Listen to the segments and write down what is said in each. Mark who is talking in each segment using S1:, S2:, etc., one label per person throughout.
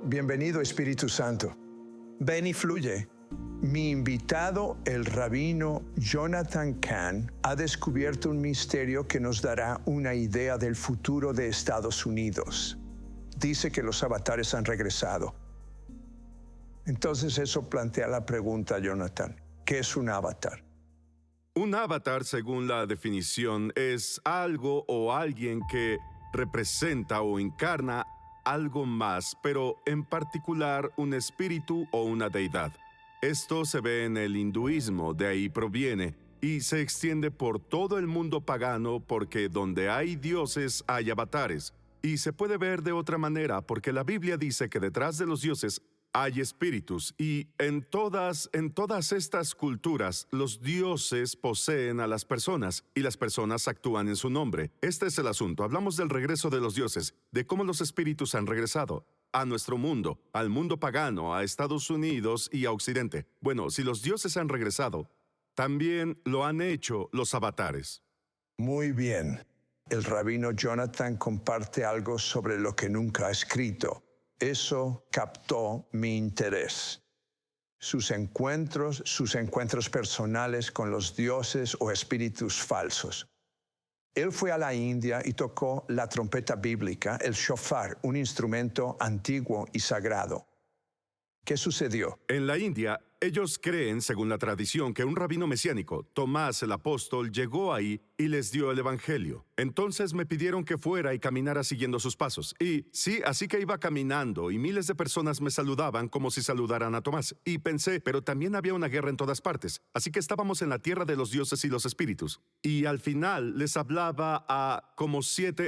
S1: Bienvenido, Espíritu Santo. Ven y fluye. Mi invitado, el rabino Jonathan Cahn, ha descubierto un misterio que nos dará una idea del futuro de Estados Unidos. Dice que los avatares han regresado. Entonces eso plantea la pregunta, Jonathan, ¿qué es un avatar?
S2: Un avatar, según la definición, es algo o alguien que representa o encarna algo más, pero en particular un espíritu o una deidad. Esto se ve en el hinduismo, de ahí proviene, y se extiende por todo el mundo pagano porque donde hay dioses hay avatares. Y se puede ver de otra manera porque la Biblia dice que detrás de los dioses hay espíritus, y en todas estas culturas los dioses poseen a las personas y las personas actúan en su nombre. Este es el asunto. Hablamos del regreso de los dioses, de cómo los espíritus han regresado a nuestro mundo, al mundo pagano, a Estados Unidos y a Occidente. Bueno, si los dioses han regresado, también lo han hecho los avatares.
S1: Muy bien. El rabino Jonathan comparte algo sobre lo que nunca ha escrito. Eso captó mi interés. Sus encuentros personales con los dioses o espíritus falsos. Él fue a la India y tocó la trompeta bíblica, el shofar, un instrumento antiguo y sagrado. ¿Qué sucedió?
S2: En la India, ellos creen, según la tradición, que un rabino mesiánico, Tomás el apóstol, llegó ahí y les dio el evangelio. Entonces me pidieron que fuera y caminara siguiendo sus pasos. Y sí, así que iba caminando y miles de personas me saludaban como si saludaran a Tomás. Y pensé, pero también había una guerra en todas partes. Así que estábamos en la tierra de los dioses y los espíritus. Y al final les hablaba a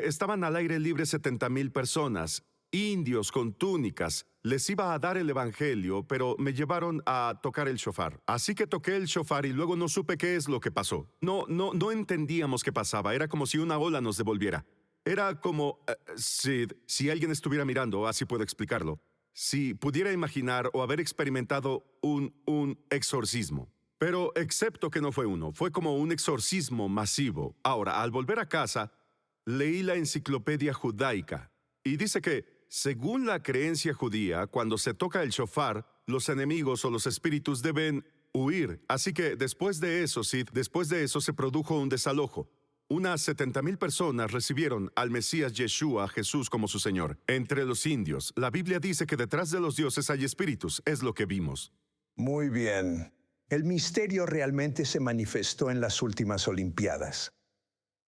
S2: estaban al aire libre 70,000 personas. Indios con túnicas. Les iba a dar el evangelio, pero me llevaron a tocar el shofar. Así que toqué el shofar y luego no supe qué es lo que pasó. No entendíamos qué pasaba. Era como si una ola nos devolviera. Era como, si alguien estuviera mirando, así puedo explicarlo. Si pudiera imaginar o haber experimentado un exorcismo. Pero excepto que no fue uno, fue como un exorcismo masivo. Ahora, al volver a casa, leí la enciclopedia judaica y dice que según la creencia judía, cuando se toca el shofar, los enemigos o los espíritus deben huir. Así que después de eso se produjo un desalojo. Unas 70,000 personas recibieron al Mesías Yeshua, Jesús, como su Señor. Entre los indios, la Biblia dice que detrás de los dioses hay espíritus. Es lo que vimos.
S1: Muy bien. El misterio realmente se manifestó en las últimas Olimpiadas.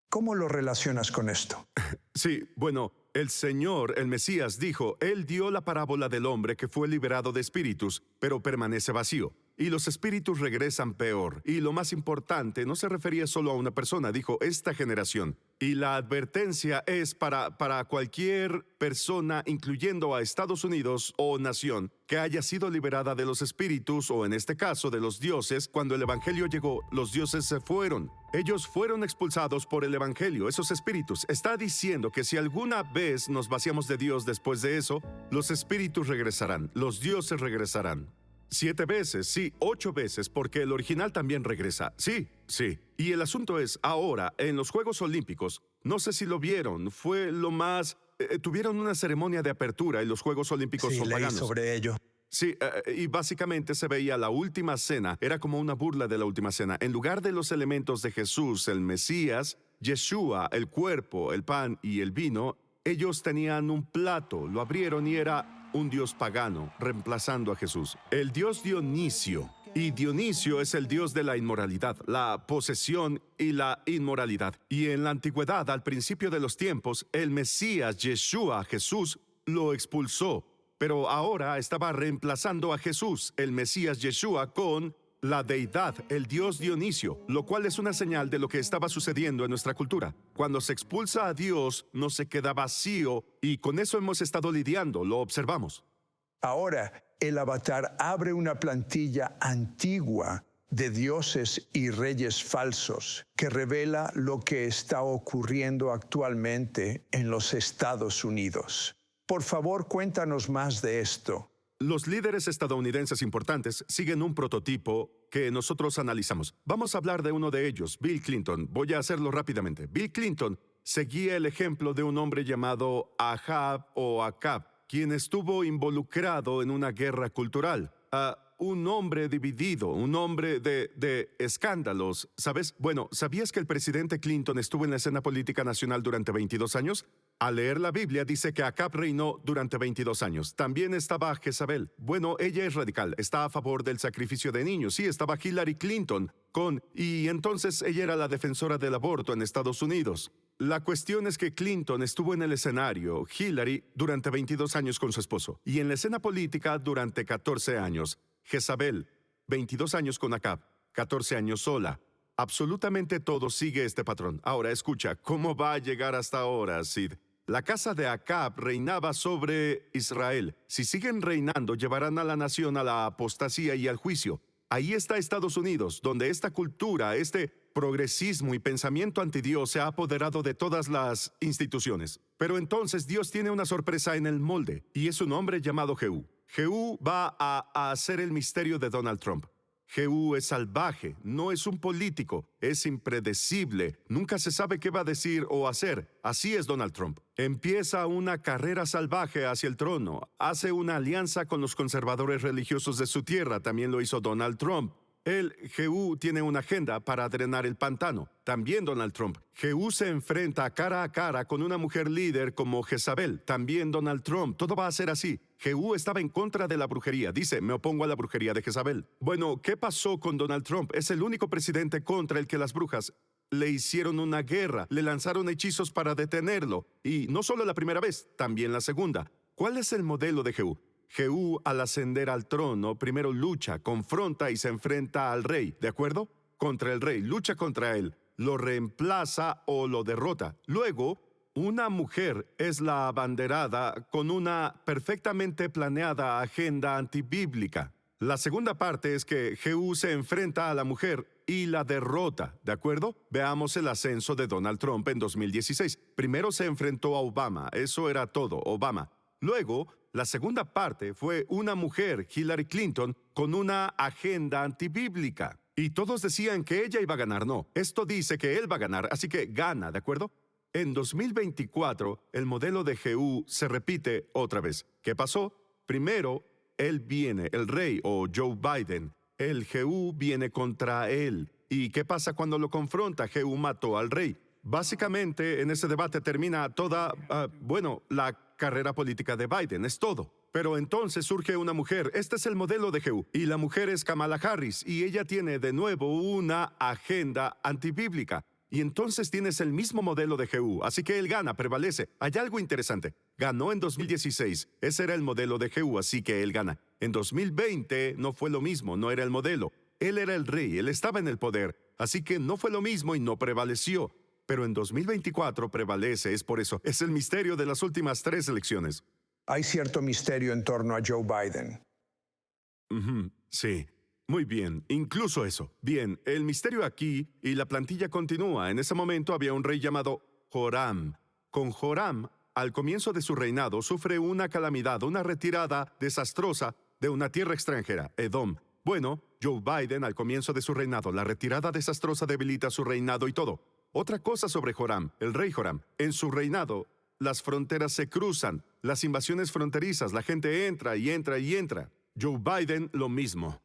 S1: ¿Cómo lo relacionas con esto?
S2: Sí, bueno, el Señor, el Mesías, dijo, Él dio la parábola del hombre que fue liberado de espíritus, pero permanece vacío. Y los espíritus regresan peor. Y lo más importante, no se refería solo a una persona, dijo, esta generación. Y la advertencia es para cualquier persona, incluyendo a Estados Unidos o nación, que haya sido liberada de los espíritus, o en este caso de los dioses. Cuando el evangelio llegó, los dioses se fueron. Ellos fueron expulsados por el evangelio, esos espíritus. Está diciendo que si alguna vez nos vaciamos de Dios después de eso, los espíritus regresarán, los dioses regresarán. 7 veces, sí, 8 veces, porque el original también regresa. Sí. Y el asunto es, ahora, en los Juegos Olímpicos, no sé si lo vieron, fue lo más... tuvieron una ceremonia de apertura y los Juegos Olímpicos son paganos.
S1: Sí, leí sobre ello.
S2: Sí, y básicamente se veía la última cena, era como una burla de la última cena. En lugar de los elementos de Jesús, el Mesías, Yeshua, el cuerpo, el pan y el vino, ellos tenían un plato, lo abrieron y era un dios pagano, reemplazando a Jesús. El dios Dionisio. Y Dionisio es el dios de la inmoralidad, la posesión y la inmoralidad. Y en la antigüedad, al principio de los tiempos, el Mesías, Yeshua, Jesús, lo expulsó. Pero ahora estaba reemplazando a Jesús, el Mesías Yeshua, con la deidad, el dios Dionisio, lo cual es una señal de lo que estaba sucediendo en nuestra cultura. Cuando se expulsa a Dios, no se queda vacío, y con eso hemos estado lidiando, lo observamos.
S1: Ahora, el avatar abre una plantilla antigua de dioses y reyes falsos que revela lo que está ocurriendo actualmente en los Estados Unidos. Por favor, cuéntanos más de esto.
S2: Los líderes estadounidenses importantes siguen un prototipo que nosotros analizamos. Vamos a hablar de uno de ellos, Bill Clinton. Voy a hacerlo rápidamente. Bill Clinton seguía el ejemplo de un hombre llamado Ahab o Acab. quien estuvo involucrado en una guerra cultural. Un hombre dividido, un hombre de escándalos, ¿sabes? Bueno, ¿sabías que el presidente Clinton estuvo en la escena política nacional durante 22 años? Al leer la Biblia dice que Acab reinó durante 22 años. También estaba Jezabel. Bueno, ella es radical, está a favor del sacrificio de niños. Sí, estaba Hillary Clinton y entonces ella era la defensora del aborto en Estados Unidos. La cuestión es que Clinton estuvo en el escenario, Hillary, durante 22 años con su esposo, y en la escena política durante 14 años. Jezabel, 22 años con Acab, 14 años sola. Absolutamente todo sigue este patrón. Ahora escucha, ¿cómo va a llegar hasta ahora, Sid? La casa de Acab reinaba sobre Israel. Si siguen reinando, llevarán a la nación a la apostasía y al juicio. Ahí está Estados Unidos, donde esta cultura, este progresismo y pensamiento antidios se ha apoderado de todas las instituciones. Pero entonces Dios tiene una sorpresa en el molde, y es un hombre llamado Jehú. Jehú va a hacer el misterio de Donald Trump. Jehú es salvaje, no es un político, es impredecible, nunca se sabe qué va a decir o hacer. Así es Donald Trump. Empieza una carrera salvaje hacia el trono, hace una alianza con los conservadores religiosos de su tierra, también lo hizo Donald Trump. Jehú tiene una agenda para drenar el pantano. También Donald Trump. Jehú se enfrenta cara a cara con una mujer líder como Jezabel. También Donald Trump. Todo va a ser así. Jehú estaba en contra de la brujería. Dice, me opongo a la brujería de Jezabel. Bueno, ¿qué pasó con Donald Trump? Es el único presidente contra el que las brujas le hicieron una guerra, le lanzaron hechizos para detenerlo. Y no solo la primera vez, también la segunda. ¿Cuál es el modelo de Jehú? Jehú, al ascender al trono, primero lucha, confronta y se enfrenta al rey, ¿de acuerdo? Contra el rey, lucha contra él, lo reemplaza o lo derrota. Luego, una mujer es la abanderada con una perfectamente planeada agenda antibíblica. La segunda parte es que Jehú se enfrenta a la mujer y la derrota, ¿de acuerdo? Veamos el ascenso de Donald Trump en 2016. Primero se enfrentó a Obama, eso era todo, Obama. Luego, la segunda parte fue una mujer, Hillary Clinton, con una agenda antibíblica. Y todos decían que ella iba a ganar. No, esto dice que él va a ganar, así que gana, ¿de acuerdo? En 2024, el modelo de Jehú se repite otra vez. ¿Qué pasó? Primero, él viene, el rey o Joe Biden. El Jehú viene contra él. ¿Y qué pasa cuando lo confronta? Jehú mató al rey. Básicamente, en ese debate termina toda, la carrera política de Biden, es todo. Pero entonces surge una mujer, este es el modelo de Jehú, y la mujer es Kamala Harris, y ella tiene de nuevo una agenda antibíblica. Y entonces tienes el mismo modelo de Jehú, así que él gana, prevalece. Hay algo interesante, ganó en 2016, ese era el modelo de Jehú, así que él gana. En 2020 no fue lo mismo, no era el modelo. Él era el rey, él estaba en el poder, así que no fue lo mismo y no prevaleció. Pero en 2024 prevalece, es por eso. Es el misterio de las últimas 3 elecciones.
S1: Hay cierto misterio en torno a Joe Biden.
S2: Sí, muy bien, incluso eso. Bien, el misterio aquí y la plantilla continúa. En ese momento había un rey llamado Joram. Con Joram, al comienzo de su reinado, sufre una calamidad, una retirada desastrosa de una tierra extranjera, Edom. Bueno, Joe Biden, al comienzo de su reinado, la retirada desastrosa debilita su reinado y todo. Otra cosa sobre Joram, el rey Joram. En su reinado, las fronteras se cruzan, las invasiones fronterizas, la gente entra y entra y entra. Joe Biden, lo mismo.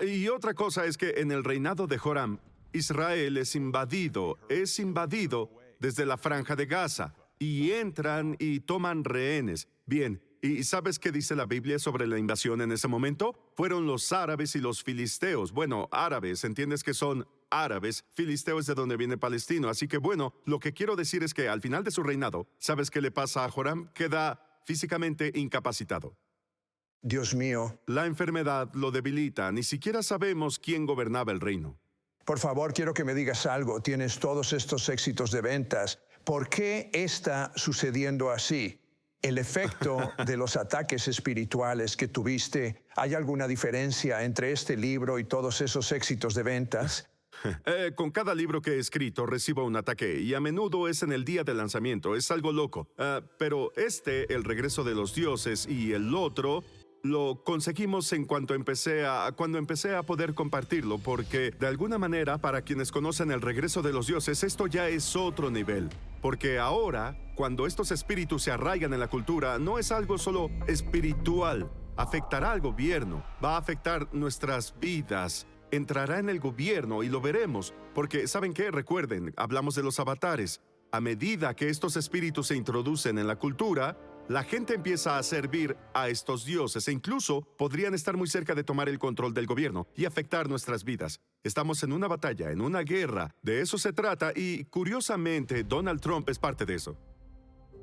S2: Y otra cosa es que en el reinado de Joram, Israel es invadido desde la Franja de Gaza, y entran y toman rehenes. Bien, ¿y sabes qué dice la Biblia sobre la invasión en ese momento? Fueron los árabes y los filisteos. Bueno, árabes, entiendes que son árabes, filisteos de donde viene palestino. Así que bueno, lo que quiero decir es que al final de su reinado, ¿sabes qué le pasa a Joram? Queda físicamente incapacitado.
S1: Dios mío.
S2: La enfermedad lo debilita, ni siquiera sabemos quién gobernaba el reino.
S1: Por favor, quiero que me digas algo. Tienes todos estos éxitos de ventas. ¿Por qué está sucediendo así? El efecto de los ataques espirituales que tuviste, ¿hay alguna diferencia entre este libro y todos esos éxitos de ventas?
S2: Con cada libro que he escrito recibo un ataque y a menudo es en el día del lanzamiento, es algo loco. Pero el regreso de los dioses y el otro, lo conseguimos cuando empecé a poder compartirlo, porque de alguna manera, para quienes conocen el regreso de los dioses, esto ya es otro nivel. Porque ahora, cuando estos espíritus se arraigan en la cultura, no es algo solo espiritual. Afectará al gobierno, va a afectar nuestras vidas, entrará en el gobierno y lo veremos. Porque, ¿saben qué? Recuerden, hablamos de los avatares. A medida que estos espíritus se introducen en la cultura, la gente empieza a servir a estos dioses e incluso podrían estar muy cerca de tomar el control del gobierno y afectar nuestras vidas. Estamos en una batalla, en una guerra. De eso se trata y, curiosamente, Donald Trump es parte de eso.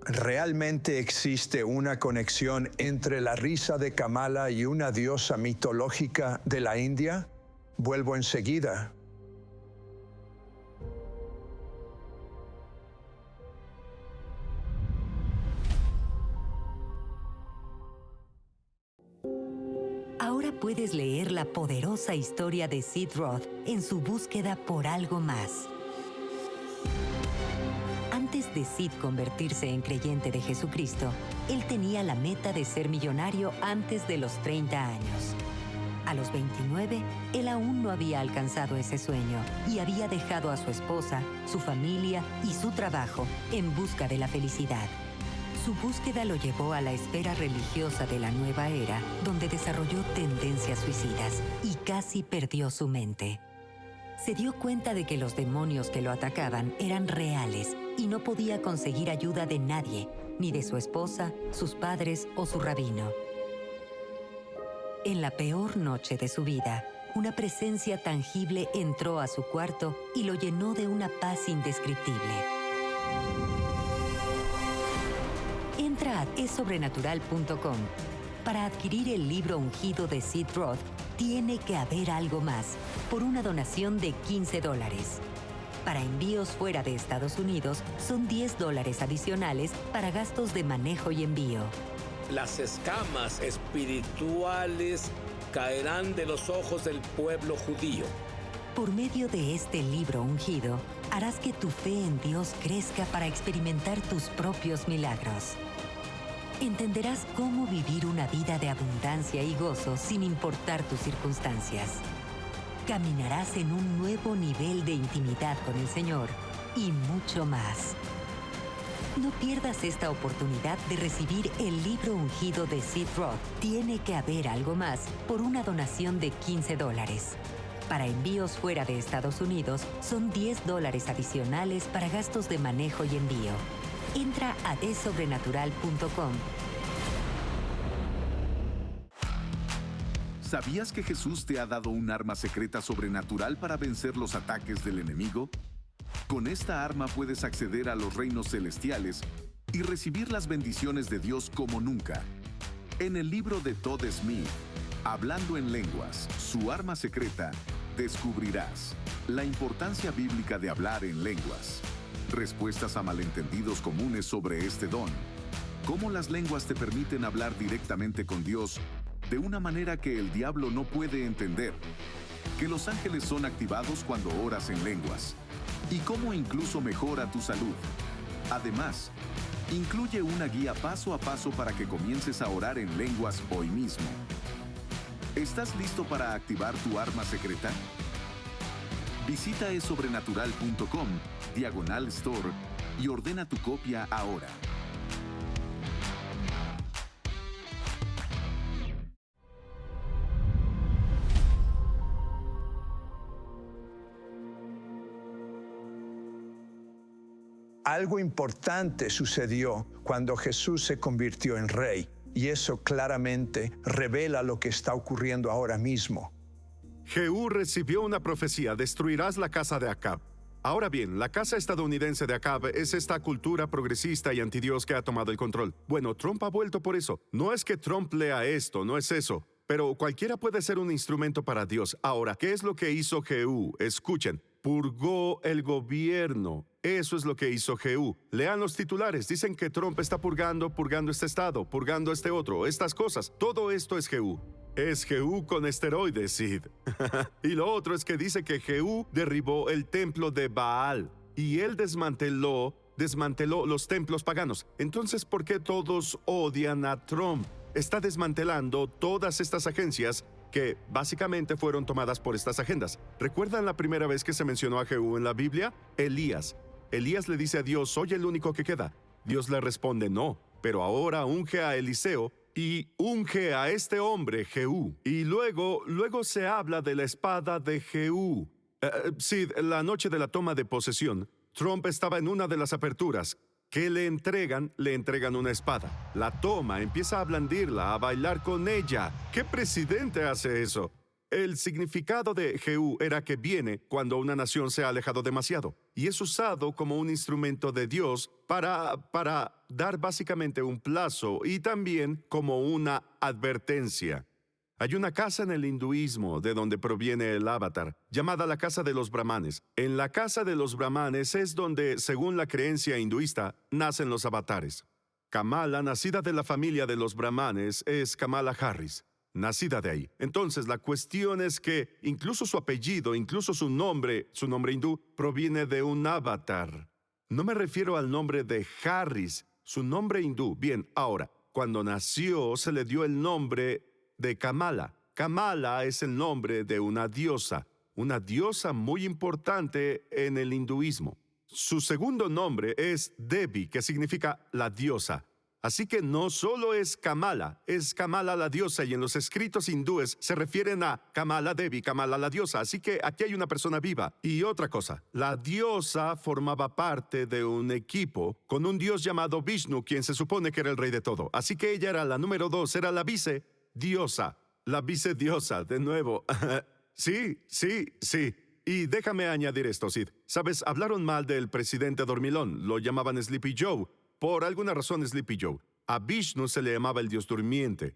S1: ¿Realmente existe una conexión entre la risa de Kamala y una diosa mitológica de la India? Vuelvo enseguida.
S3: Ahora puedes leer la poderosa historia de Sid Roth en su búsqueda por algo más. Antes de Sid convertirse en creyente de Jesucristo, él tenía la meta de ser millonario antes de los 30 años. A los 29, él aún no había alcanzado ese sueño y había dejado a su esposa, su familia y su trabajo en busca de la felicidad. Su búsqueda lo llevó a la esfera religiosa de la nueva era, donde desarrolló tendencias suicidas y casi perdió su mente. Se dio cuenta de que los demonios que lo atacaban eran reales y no podía conseguir ayuda de nadie, ni de su esposa, sus padres o su rabino. En la peor noche de su vida, una presencia tangible entró a su cuarto y lo llenó de una paz indescriptible. Entra a esobrenatural.com. Para adquirir el libro ungido de Sid Roth, tiene que haber algo más, por una donación de $15. Para envíos fuera de Estados Unidos, son $10 adicionales para gastos de manejo y envío.
S4: Las escamas espirituales caerán de los ojos del pueblo judío.
S3: Por medio de este libro ungido, harás que tu fe en Dios crezca para experimentar tus propios milagros. Entenderás cómo vivir una vida de abundancia y gozo sin importar tus circunstancias. Caminarás en un nuevo nivel de intimidad con el Señor y mucho más. No pierdas esta oportunidad de recibir el libro ungido de Sid Roth. Tiene que haber algo más por una donación de $15. Para envíos fuera de Estados Unidos, son $10 adicionales para gastos de manejo y envío. Entra a esobrenatural.com.
S5: ¿Sabías que Jesús te ha dado un arma secreta sobrenatural para vencer los ataques del enemigo? Con esta arma puedes acceder a los reinos celestiales y recibir las bendiciones de Dios como nunca. En el libro de Todd Smith, Hablando en Lenguas, su arma secreta, descubrirás la importancia bíblica de hablar en lenguas, respuestas a malentendidos comunes sobre este don, cómo las lenguas te permiten hablar directamente con Dios de una manera que el diablo no puede entender, que los ángeles son activados cuando oras en lenguas, y cómo incluso mejora tu salud. Además, incluye una guía paso a paso para que comiences a orar en lenguas hoy mismo. ¿Estás listo para activar tu arma secreta? Visita esobrenatural.com/store y ordena tu copia ahora.
S1: Algo importante sucedió cuando Jesús se convirtió en rey, y eso claramente revela lo que está ocurriendo ahora mismo.
S2: Jehú recibió una profecía: destruirás la casa de Acab. Ahora bien, la casa estadounidense de Acab es esta cultura progresista y antidios que ha tomado el control. Bueno, Trump ha vuelto por eso. No es que Trump lea esto, no es eso. Pero cualquiera puede ser un instrumento para Dios. Ahora, ¿qué es lo que hizo Jehú? Escuchen, purgó el gobierno. Eso es lo que hizo Jehú. Lean los titulares. Dicen que Trump está purgando este estado, purgando este otro, estas cosas. Todo esto es Jehú. Es Jehú con esteroides, Sid. Y lo otro es que dice que Jehú derribó el templo de Baal y él desmanteló los templos paganos. Entonces, ¿por qué todos odian a Trump? está desmantelando todas estas agencias que básicamente fueron tomadas por estas agendas. ¿Recuerdan la primera vez que se mencionó a Jehú en la Biblia? Elías. Elías le dice a Dios, soy el único que queda. Dios le responde, no, pero ahora unge a Eliseo y unge a este hombre, Jehú. Y luego se habla de la espada de Jehú. Sí, la noche de la toma de posesión, Trump estaba en una de las aperturas. ¿Qué le entregan? Le entregan una espada. La toma, empieza a blandirla, a bailar con ella. ¿Qué presidente hace eso? El significado de Jehú era que viene cuando una nación se ha alejado demasiado y es usado como un instrumento de Dios para dar básicamente un plazo y también como una advertencia. Hay una casa en el hinduismo de donde proviene el avatar, llamada la casa de los brahmanes. En la casa de los brahmanes es donde, según la creencia hinduista, nacen los avatares. Kamala, nacida de la familia de los brahmanes, es Kamala Harris. Nacida de ahí. Entonces, la cuestión es que incluso su apellido, incluso su nombre hindú, proviene de un avatar. No me refiero al nombre de Harris, su nombre hindú. Bien, ahora, cuando nació se le dio el nombre de Kamala. Kamala es el nombre de una diosa muy importante en el hinduismo. Su segundo nombre es Devi, que significa la diosa. Así que no solo es Kamala la diosa, y en los escritos hindúes se refieren a Kamala Devi, Kamala la diosa. Así que aquí hay una persona viva. Y otra cosa, la diosa formaba parte de un equipo con un dios llamado Vishnu, quien se supone que era el rey de todo. Así que ella era la número 2, era la vicediosa. La vicediosa, de nuevo. Sí. Y déjame añadir esto, Sid. Sabes, hablaron mal del presidente dormilón, lo llamaban Sleepy Joe. Por alguna razón Sleepy Joe. A Vishnu se le llamaba el dios durmiente.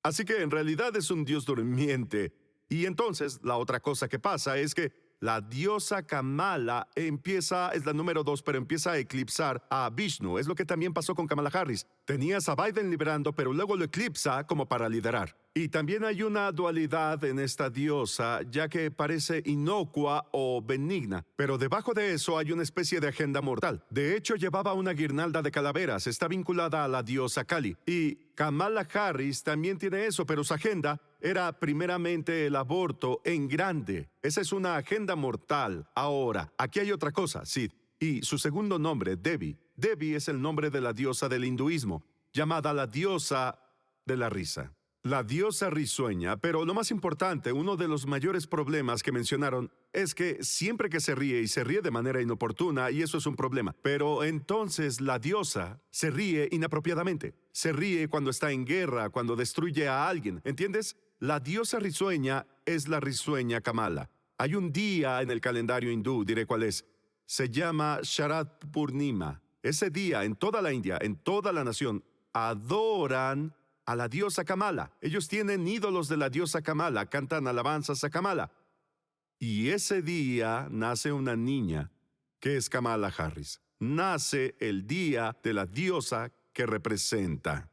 S2: Así que en realidad es un dios durmiente. Y entonces la otra cosa que pasa es que la diosa Kamala es la número 2, pero empieza a eclipsar a Vishnu. Es lo que también pasó con Kamala Harris. Tenías a Biden liderando, pero luego lo eclipsa como para liderar. Y también hay una dualidad en esta diosa, ya que parece inocua o benigna, pero debajo de eso hay una especie de agenda mortal. De hecho, llevaba una guirnalda de calaveras, está vinculada a la diosa Kali. Y Kamala Harris también tiene eso, pero su agenda era primeramente el aborto en grande. Esa es una agenda mortal. Ahora, aquí hay otra cosa, Sid. Y su segundo nombre, Devi. Devi es el nombre de la diosa del hinduismo, llamada la diosa de la risa. La diosa risueña, pero lo más importante, uno de los mayores problemas que mencionaron es que siempre que se ríe y se ríe de manera inoportuna, y eso es un problema. Pero entonces la diosa se ríe inapropiadamente. Se ríe cuando está en guerra, cuando destruye a alguien. ¿Entiendes? La diosa risueña es la risueña Kamala. Hay un día en el calendario hindú, diré cuál es. Se llama Sharad Purnima. Ese día, en toda la India, en toda la nación, adoran a la diosa Kamala. Ellos tienen ídolos de la diosa Kamala, cantan alabanzas a Kamala. Y ese día nace una niña, que es Kamala Harris. Nace el día de la diosa que representa.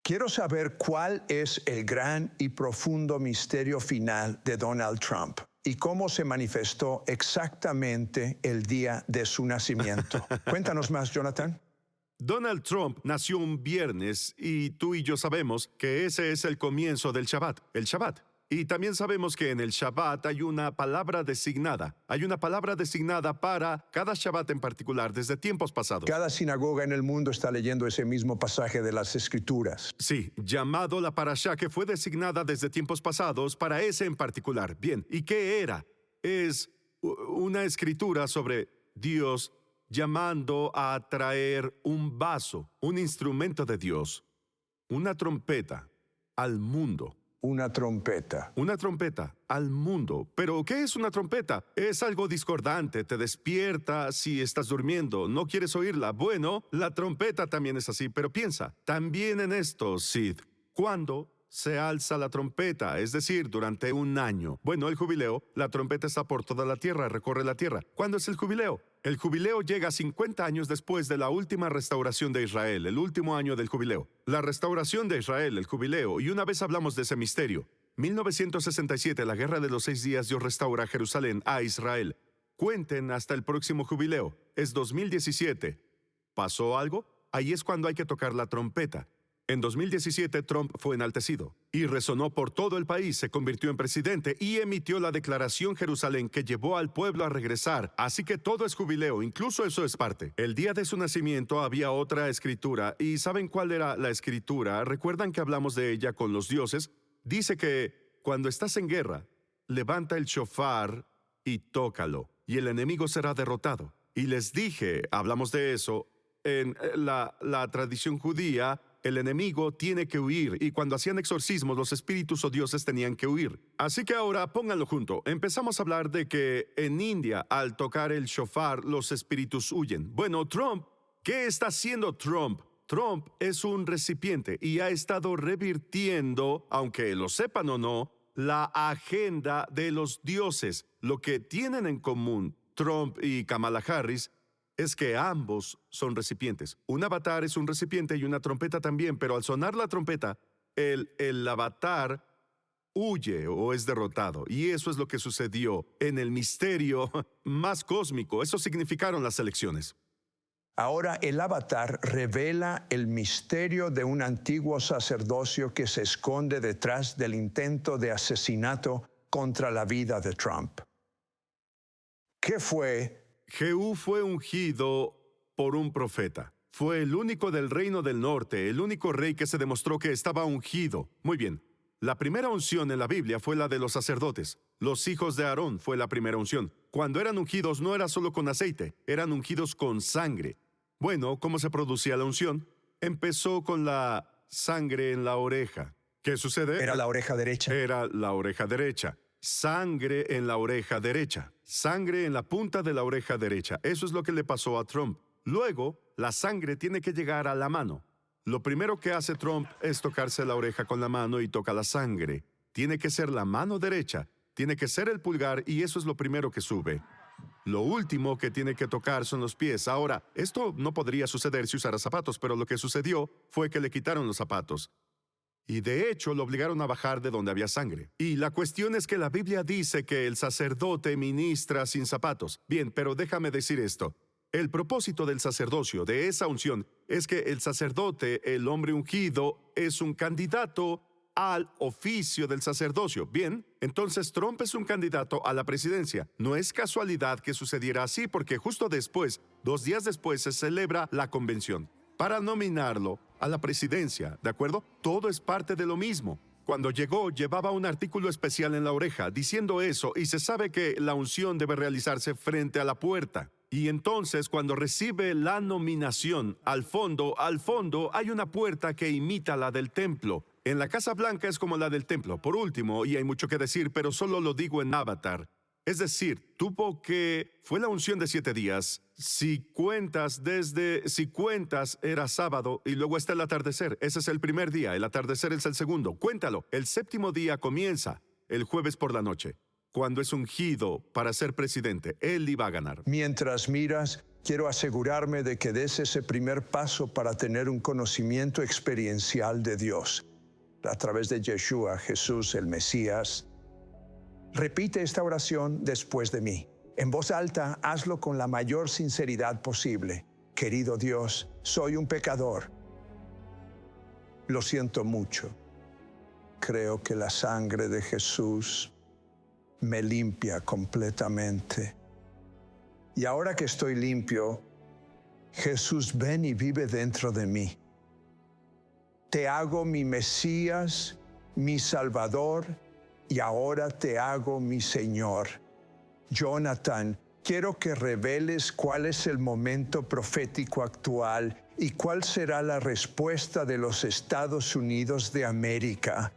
S1: Quiero saber cuál es el gran y profundo misterio final de Donald Trump y cómo se manifestó exactamente el día de su nacimiento. Cuéntanos más, Jonathan.
S2: Donald Trump nació un viernes y tú y yo sabemos que ese es el comienzo del Shabbat, el Shabbat. Y también sabemos que en el Shabbat hay una palabra designada. Hay una palabra designada para cada Shabbat en particular, desde tiempos pasados.
S1: Cada sinagoga en el mundo está leyendo ese mismo pasaje de las Escrituras.
S2: Sí, llamado la Parashá, que fue designada desde tiempos pasados para ese en particular. Bien, ¿y qué era? Es una escritura sobre Dios llamando a traer un vaso, un instrumento de Dios, una trompeta al mundo.
S1: Una trompeta.
S2: Una trompeta al mundo. ¿Pero qué es una trompeta? Es algo discordante, te despierta si estás durmiendo, no quieres oírla. Bueno, la trompeta también es así, pero piensa, también en esto, Sid, ¿cuándo se alza la trompeta? Es decir, durante un año. Bueno, el jubileo, la trompeta está por toda la tierra, recorre la tierra. ¿Cuándo es el jubileo? El jubileo llega 50 años después de la última restauración de Israel, el último año del jubileo. La restauración de Israel, el jubileo, y una vez hablamos de ese misterio. 1967, la Guerra de los 6 días, Dios restaura Jerusalén a Israel. Cuenten hasta el próximo jubileo. Es 2017. ¿Pasó algo? Ahí es cuando hay que tocar la trompeta. En 2017, Trump fue enaltecido y resonó por todo el país, se convirtió en presidente y emitió la Declaración Jerusalén que llevó al pueblo a regresar. Así que todo es jubileo, incluso eso es parte. El día de su nacimiento había otra escritura. ¿Y saben cuál era la escritura? ¿Recuerdan que hablamos de ella con los dioses? Dice que cuando estás en guerra, levanta el shofar y tócalo, y el enemigo será derrotado. Y les dije, hablamos de eso, en la tradición judía, el enemigo tiene que huir, y cuando hacían exorcismos, los espíritus o dioses tenían que huir. Así que ahora, pónganlo junto. Empezamos a hablar de que en India, al tocar el shofar, los espíritus huyen. Bueno, Trump, ¿qué está haciendo Trump? Trump es un recipiente y ha estado revirtiendo, aunque lo sepan o no, la agenda de los dioses. Lo que tienen en común Trump y Kamala Harris es que ambos son recipientes. Un avatar es un recipiente y una trompeta también, pero al sonar la trompeta, el avatar huye o es derrotado. Y eso es lo que sucedió en el misterio más cósmico. Eso significaron las elecciones.
S1: Ahora el avatar revela el misterio de un antiguo sacerdocio que se esconde detrás del intento de asesinato contra la vida de Trump. ¿Qué fue?
S2: Jehú fue ungido por un profeta. Fue el único del reino del norte, el único rey que se demostró que estaba ungido. Muy bien. La primera unción en la Biblia fue la de los sacerdotes. Los hijos de Aarón fue la primera unción. Cuando eran ungidos no era solo con aceite, eran ungidos con sangre. Bueno, ¿cómo se producía la unción? Empezó con la sangre en la oreja. ¿Qué sucede?
S1: Era la oreja derecha.
S2: Era la oreja derecha. Sangre en la oreja derecha. Sangre en la punta de la oreja derecha. Eso es lo que le pasó a Trump. Luego, la sangre tiene que llegar a la mano. Lo primero que hace Trump es tocarse la oreja con la mano y toca la sangre. Tiene que ser la mano derecha. Tiene que ser el pulgar y eso es lo primero que sube. Lo último que tiene que tocar son los pies. Ahora, esto no podría suceder si usara zapatos, pero lo que sucedió fue que le quitaron los zapatos. Y de hecho lo obligaron a bajar de donde había sangre. Y la cuestión es que la Biblia dice que el sacerdote ministra sin zapatos. Bien, pero déjame decir esto. El propósito del sacerdocio, de esa unción, es que el sacerdote, el hombre ungido, es un candidato al oficio del sacerdocio. Bien, entonces Trump es un candidato a la presidencia. No es casualidad que sucediera así, porque justo después, 2 días después, se celebra la convención para nominarlo a la presidencia, ¿de acuerdo? Todo es parte de lo mismo. Cuando llegó, llevaba un artículo especial en la oreja diciendo eso, y se sabe que la unción debe realizarse frente a la puerta. Y entonces, cuando recibe la nominación, al fondo hay una puerta que imita la del templo. En la Casa Blanca es como la del templo. Por último, y hay mucho que decir, pero solo lo digo en Avatar. Es decir, fue la unción de 7 días. Si cuentas, era sábado y luego está el atardecer. Ese es el primer día, el atardecer es el segundo. Cuéntalo. El 7º día comienza el jueves por la noche. Cuando es ungido para ser presidente, él iba a ganar.
S1: Mientras miras, quiero asegurarme de que des ese primer paso para tener un conocimiento experiencial de Dios. A través de Yeshua, Jesús, el Mesías. Repite esta oración después de mí. En voz alta, hazlo con la mayor sinceridad posible. Querido Dios, soy un pecador. Lo siento mucho. Creo que la sangre de Jesús me limpia completamente. Y ahora que estoy limpio, Jesús, ven y vive dentro de mí. Te hago mi Mesías, mi Salvador, y ahora te hago mi Señor. Jonathan, quiero que reveles cuál es el momento profético actual y cuál será la respuesta de los Estados Unidos de América.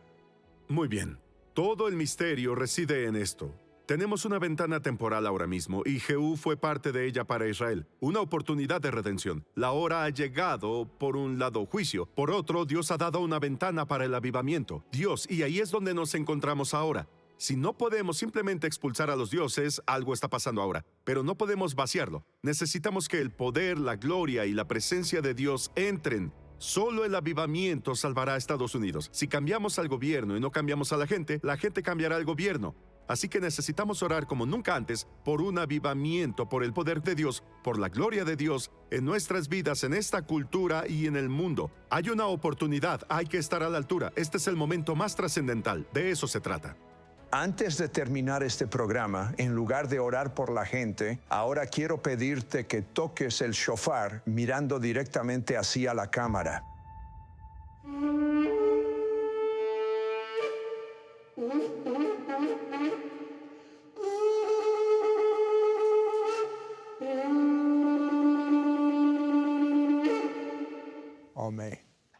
S2: Muy bien. Todo el misterio reside en esto. Tenemos una ventana temporal ahora mismo y Jehú fue parte de ella para Israel. Una oportunidad de redención. La hora ha llegado, por un lado, juicio. Por otro, Dios ha dado una ventana para el avivamiento. Dios, y ahí es donde nos encontramos ahora. Si no podemos simplemente expulsar a los dioses, algo está pasando ahora. Pero no podemos vaciarlo. Necesitamos que el poder, la gloria y la presencia de Dios entren. Solo el avivamiento salvará a Estados Unidos. Si cambiamos al gobierno y no cambiamos a la gente cambiará al gobierno. Así que necesitamos orar como nunca antes por un avivamiento, por el poder de Dios, por la gloria de Dios en nuestras vidas, en esta cultura y en el mundo. Hay una oportunidad, hay que estar a la altura. Este es el momento más trascendental, de eso se trata.
S1: Antes de terminar este programa, en lugar de orar por la gente, ahora quiero pedirte que toques el shofar mirando directamente hacia la cámara.